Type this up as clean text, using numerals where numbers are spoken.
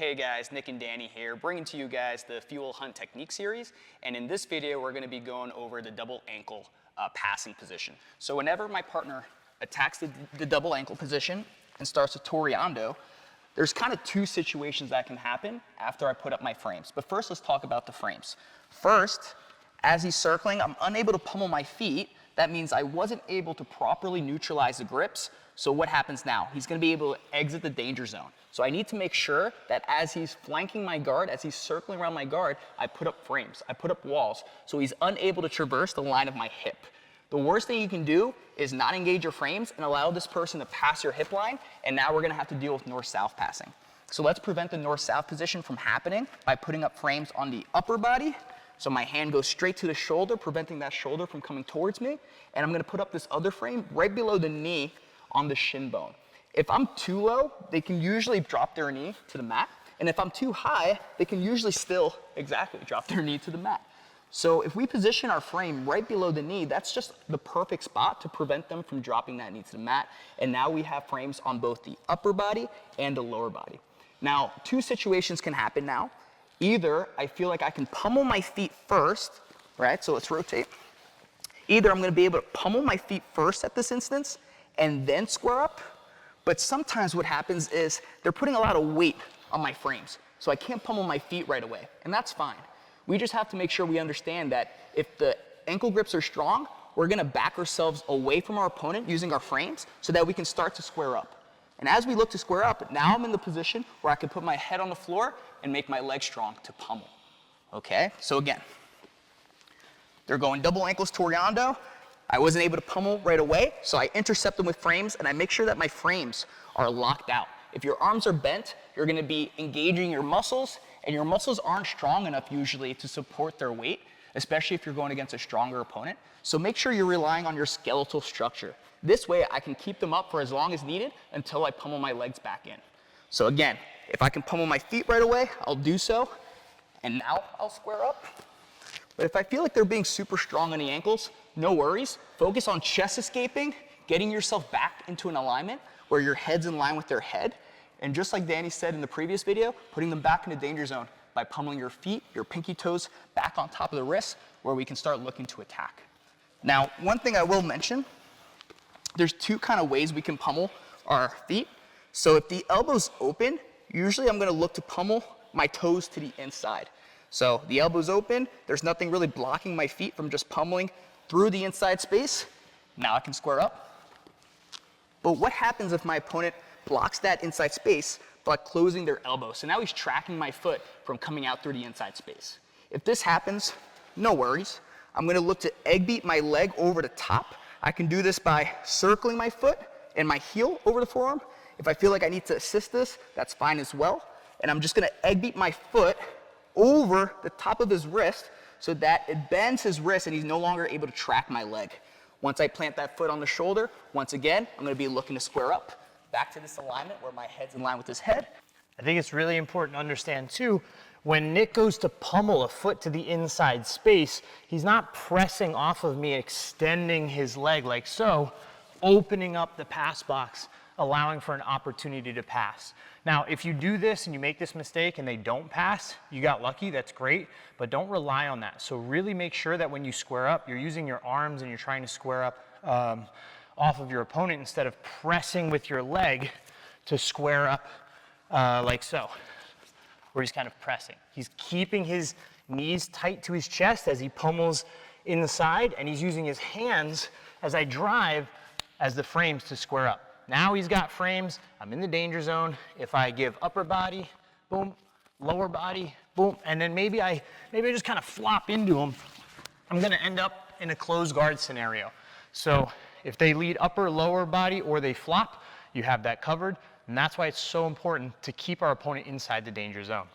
Hey guys, Nick and Danny here, bringing to you guys the Fuel Hunt Technique series. And in this video, we're gonna be going over the double ankle passing position. So whenever my partner attacks the double ankle position and starts a toreando, there's kind of two situations that can happen after I put up my frames. But first, let's talk about the frames. First, as he's circling, I'm unable to pummel my feet. That means I wasn't able to properly neutralize the grips. So what happens now? He's gonna be able to exit the danger zone. So I need to make sure that as he's flanking my guard, as he's circling around my guard, I put up frames, I put up walls, so he's unable to traverse the line of my hip. The worst thing you can do is not engage your frames and allow this person to pass your hip line, and now we're gonna have to deal with north-south passing. So let's prevent the north-south position from happening by putting up frames on the upper body. So my hand goes straight to the shoulder, preventing that shoulder from coming towards me, and I'm gonna put up this other frame right below the knee on the shin bone. If I'm too low, they can usually drop their knee to the mat. And if I'm too high, they can usually still exactly drop their knee to the mat. So if we position our frame right below the knee, that's just the perfect spot to prevent them from dropping that knee to the mat. And now we have frames on both the upper body and the lower body. Now, two situations can happen now. Either I feel like I can pummel my feet first, right? So let's rotate. Either I'm gonna be able to pummel my feet first at this instance and then square up. But sometimes what happens is they're putting a lot of weight on my frames, so I can't pummel my feet right away, and that's fine. We just have to make sure we understand that if the ankle grips are strong, we're gonna back ourselves away from our opponent using our frames so that we can start to square up. And as we look to square up, now I'm in the position where I can put my head on the floor and make my legs strong to pummel. Okay, so again, they're going double ankles toreando. I wasn't able to pummel right away, so I intercept them with frames and I make sure that my frames are locked out. If your arms are bent, you're gonna be engaging your muscles, and your muscles aren't strong enough usually to support their weight, especially if you're going against a stronger opponent. So make sure you're relying on your skeletal structure. This way I can keep them up for as long as needed until I pummel my legs back in. So again, if I can pummel my feet right away, I'll do so, and now I'll square up. But if I feel like they're being super strong on the ankles, no worries. Focus on chest escaping, getting yourself back into an alignment where your head's in line with their head. And just like Danny said in the previous video, putting them back in the danger zone by pummeling your feet, your pinky toes back on top of the wrists where we can start looking to attack. Now, one thing I will mention, there's two kind of ways we can pummel our feet. So if the elbow's open, usually I'm gonna look to pummel my toes to the inside. So the elbow's open, there's nothing really blocking my feet from just pummeling through the inside space. Now I can square up. But what happens if my opponent blocks that inside space by closing their elbow? So now he's tracking my foot from coming out through the inside space. If this happens, no worries. I'm gonna look to egg beat my leg over the top. I can do this by circling my foot and my heel over the forearm. If I feel like I need to assist this, that's fine as well. And I'm just gonna egg beat my foot over the top of his wrist so that it bends his wrist and he's no longer able to track my leg. Once I plant that foot on the shoulder, once again, I'm gonna be looking to square up, back to this alignment where my head's in line with his head. I think it's really important to understand too, when Nick goes to pummel a foot to the inside space, he's not pressing off of me, extending his leg like so, opening up the pass box, allowing for an opportunity to pass. Now, if you do this and you make this mistake and they don't pass, you got lucky, that's great, but don't rely on that. So really make sure that when you square up, you're using your arms and you're trying to square up off of your opponent instead of pressing with your leg to square up like so, where he's kind of pressing. He's keeping his knees tight to his chest as he pummels inside, and he's using his hands as I drive as the frames to square up. Now he's got frames, I'm in the danger zone. If I give upper body, boom, lower body, boom, and then maybe I just kind of flop into him, I'm gonna end up in a closed guard scenario. So if they lead upper, lower body, or they flop, you have that covered, and that's why it's so important to keep our opponent inside the danger zone.